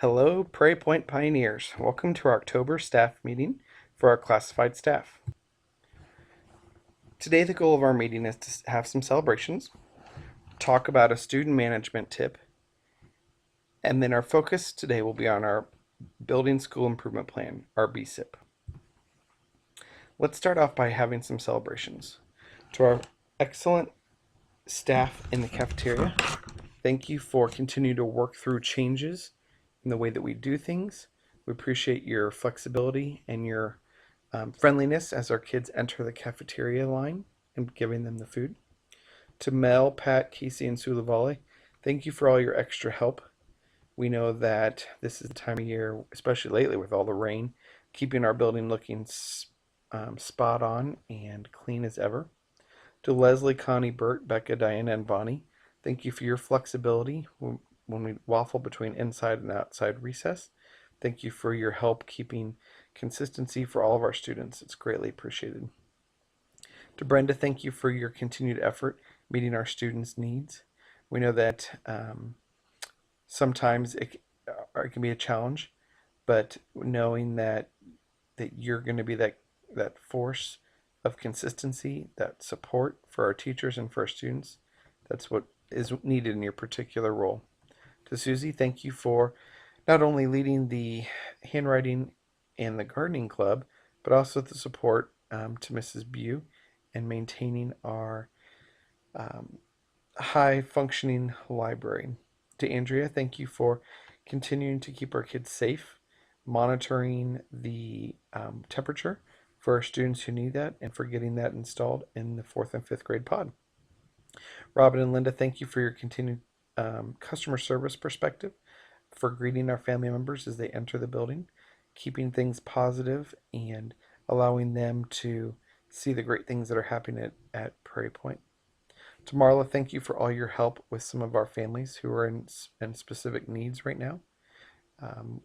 Hello, Prairie Point Pioneers. Welcome to our October staff meeting for our classified staff. Today, the goal of our meeting is to have some celebrations, talk about a student management tip, and then our focus today will be on our Building School Improvement Plan, our BSIP. Let's start off by having some celebrations. To our excellent staff in the cafeteria, thank you for continuing to work through changes in the way that we do things. We appreciate your flexibility and your friendliness as our kids enter the cafeteria line and giving them the food. To Mel, Pat, Casey, and Sulavale, thank you for all your extra help. We know that this is the time of year, especially lately with all the rain, keeping our building looking spot on and clean as ever. To Leslie, Connie, Bert, Becca, Diana, and Bonnie, thank you for your flexibility when we waffle between inside and outside recess. Thank you for your help keeping consistency for all of our students. It's greatly appreciated. To Brenda, thank you for your continued effort meeting our students' needs. We know that sometimes it can be a challenge, but knowing that you're going to be that force of consistency, that support for our teachers and for our students, that's what is needed in your particular role. To Susie, thank you for not only leading the handwriting and the gardening club, but also the support to Mrs. Bew and maintaining our high functioning library. To Andrea, thank you for continuing to keep our kids safe, monitoring the temperature for our students who need that, and for getting that installed in the 4th and 5th grade pod. Robin and Linda, thank you for your continued customer service perspective, for greeting our family members as they enter the building, keeping things positive, and allowing them to see the great things that are happening at Prairie Point. To Marla, thank you for all your help with some of our families who are in specific needs right now.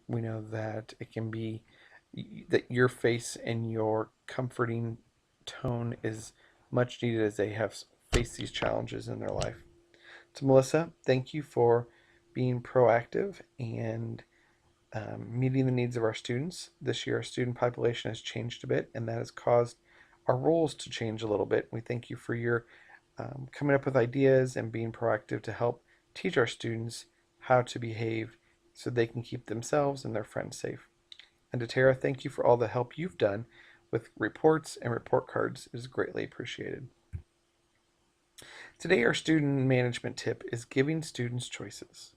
We know that it can be that your face and your comforting tone is much needed as they have faced these challenges in their life. To Melissa, thank you for being proactive and meeting the needs of our students. This year, our student population has changed a bit, and that has caused our roles to change a little bit. We thank you for your coming up with ideas and being proactive to help teach our students how to behave so they can keep themselves and their friends safe. And to Tara, thank you for all the help you've done with reports and report cards. It is greatly appreciated. Today, our student management tip is giving students choices.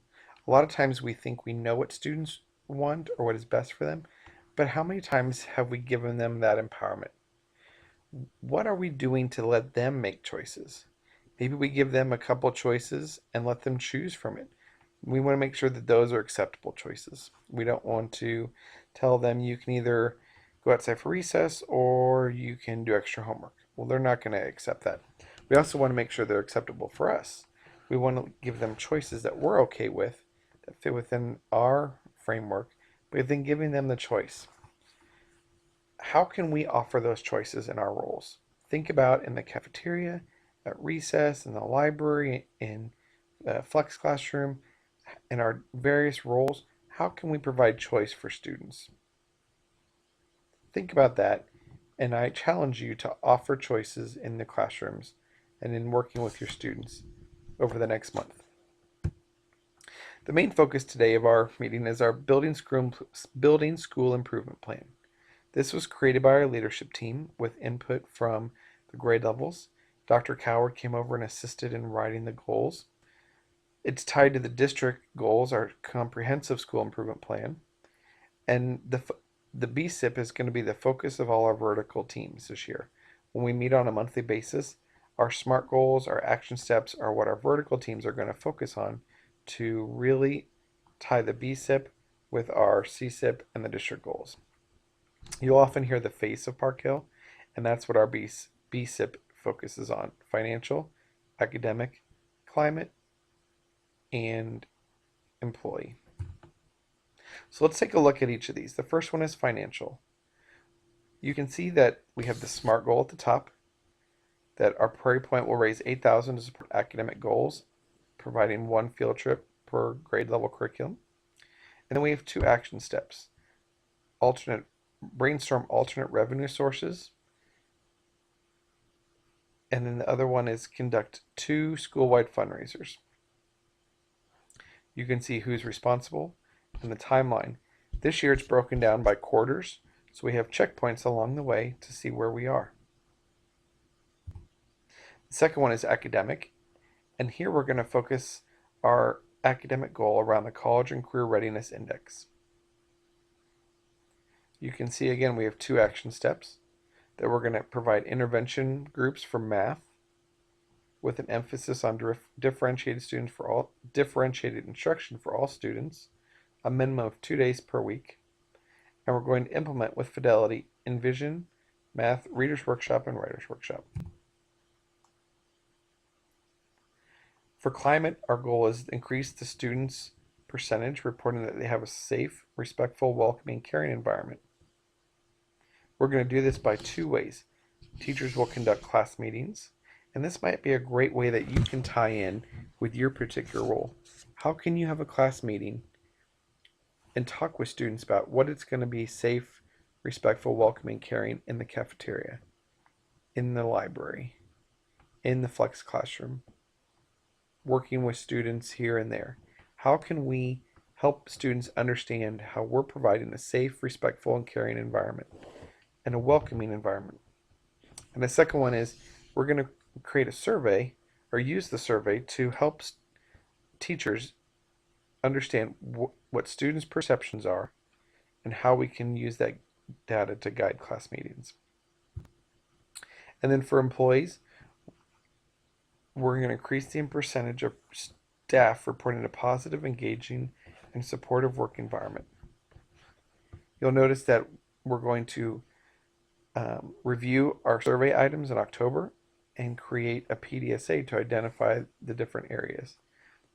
A lot of times we think we know what students want or what is best for them, but how many times have we given them that empowerment? What are we doing to let them make choices? Maybe we give them a couple choices and let them choose from it. We want to make sure that those are acceptable choices. We don't want to tell them you can either go outside for recess or you can do extra homework. Well, they're not going to accept that. We also want to make sure they're acceptable for us. We want to give them choices that we're okay with, that fit within our framework, but then giving them the choice. How can we offer those choices in our roles? Think about in the cafeteria, at recess, in the library, in the flex classroom, in our various roles. How can we provide choice for students? Think about that, and I challenge you to offer choices in the classrooms and in working with your students over the next month. The main focus today of our meeting is our building school improvement plan. This was created by our leadership team with input from the grade levels. Dr. Coward came over and assisted in writing the goals. It's tied to the district goals, our comprehensive school improvement plan, and the BSIP is going to be the focus of all our vertical teams this year. When we meet on a monthly basis, our SMART goals, our action steps are what our vertical teams are going to focus on to really tie the BSIP with our CSIP and the district goals. You'll often hear the face of Park Hill, and that's what our BSIP focuses on: financial, academic, climate, and employee. So let's take a look at each of these. The first one is financial. You can see that we have the SMART goal at the top, that our Prairie Point will raise $8,000 to support academic goals, providing one field trip per grade level curriculum. And then we have 2 action steps. Brainstorm alternate revenue sources, and then the other one is conduct 2 school-wide fundraisers. You can see who's responsible and the timeline. This year it's broken down by quarters, so we have checkpoints along the way to see where we are. The second one is academic, and here we're going to focus our academic goal around the College and Career Readiness Index. You can see again we have 2 action steps, that we're going to provide intervention groups for math with an emphasis on differentiated instruction for all students, a minimum of 2 days per week. And we're going to implement with fidelity Envision, Math, Reader's Workshop, and Writer's Workshop. For climate, our goal is to increase the students' percentage reporting that they have a safe, respectful, welcoming, caring environment. We're going to do this by 2 ways. Teachers will conduct class meetings, and this might be a great way that you can tie in with your particular role. How can you have a class meeting and talk with students about what it's going to be safe, respectful, welcoming, caring in the cafeteria, in the library, in the flex classroom, working with students here and there? How can we help students understand how we're providing a safe, respectful, and caring environment and a welcoming environment? And the second one is we're going to create a survey or use the survey to help teachers understand what students' perceptions are and how we can use that data to guide class meetings. And then for employees, we're going to increase the percentage of staff reporting a positive, engaging, and supportive work environment. You'll notice that we're going to review our survey items in October and create a PDSA to identify the different areas.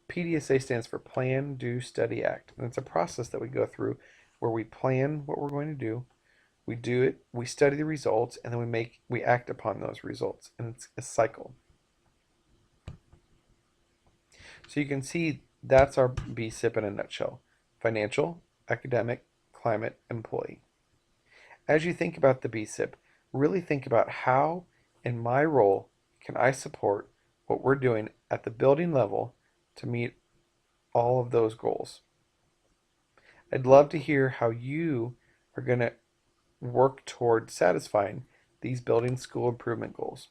PDSA stands for Plan, Do, Study, Act. And it's a process that we go through where we plan what we're going to do, we do it, we study the results, and then we act upon those results. And it's a cycle. So you can see that's our BSIP in a nutshell. Financial, academic, climate, employee. As you think about the BSIP, really think about how, in my role, can I support what we're doing at the building level to meet all of those goals. I'd love to hear how you are going to work toward satisfying these building school improvement goals.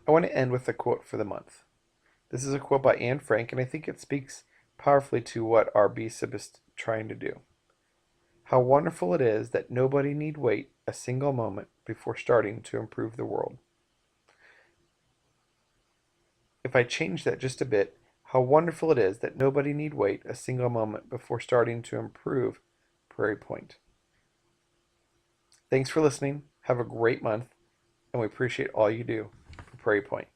I want to end with a quote for the month. This is a quote by Anne Frank, and I think it speaks powerfully to what our BSIP is trying to do. How wonderful it is that nobody need wait a single moment before starting to improve the world. If I change that just a bit, how wonderful it is that nobody need wait a single moment before starting to improve Prairie Point. Thanks for listening. Have a great month, and we appreciate all you do for Prairie Point.